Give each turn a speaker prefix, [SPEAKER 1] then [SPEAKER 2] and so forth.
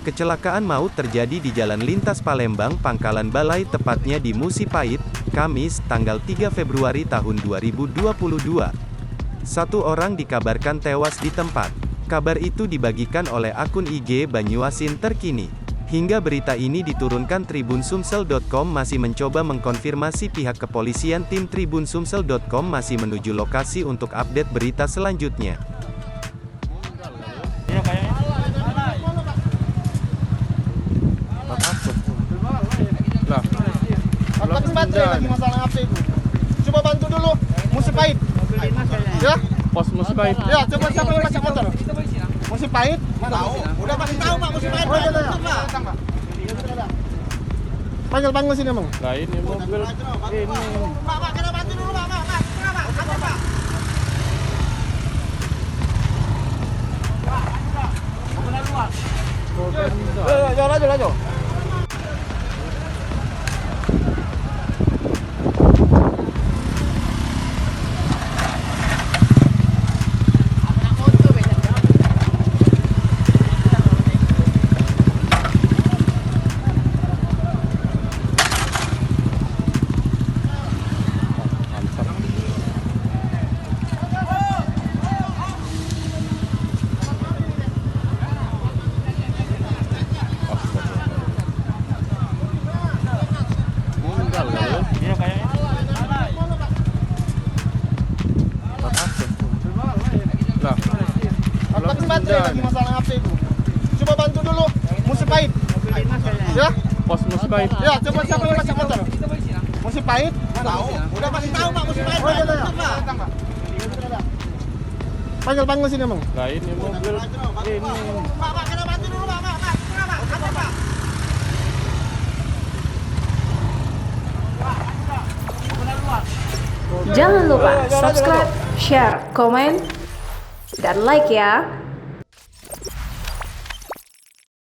[SPEAKER 1] Kecelakaan maut terjadi di Jalan Lintas Palembang, Pangkalan Balai, tepatnya di Musi Pahit, Kamis, tanggal 3 Februari tahun 2022. Satu orang dikabarkan tewas di tempat. Kabar itu dibagikan oleh akun IG Banyuasin Terkini. Hingga berita ini diturunkan tribunsumsel.com masih mencoba mengkonfirmasi pihak kepolisian. Tim tribunsumsel.com masih menuju lokasi untuk update berita selanjutnya.
[SPEAKER 2] Lagi masalah apa itu? Coba bantu dulu. Musi Pahit. Ya?
[SPEAKER 3] Pos Musi Pahit.
[SPEAKER 2] Ya, coba siapa yang masih motor? Musi Pahit? Tahu. Udah pasti tahu Pak Musi Pahit. Oh, iya, iya. Panggil sini, Bang.
[SPEAKER 3] Nah, ini mobil ini.
[SPEAKER 2] Pak, kita bantu dulu, Pak. Kenapa, Pak? Ya, laju. Lagi masalah apa itu? Coba bantu dulu. Musi Pahit. Ya? Pos Musi Pahit. Ya, coba siapa yang masih motor? Musi Pahit? Tahu. Udah pasti tahu Pak Musi Pahit. Oh, iya, iya. Panggil sini, Bang.
[SPEAKER 3] Nah, ini mobil ini.
[SPEAKER 2] Pak, kita bantu dulu, Pak. Kenapa, Pak?
[SPEAKER 4] Jangan lupa subscribe, share, komen, dan like ya.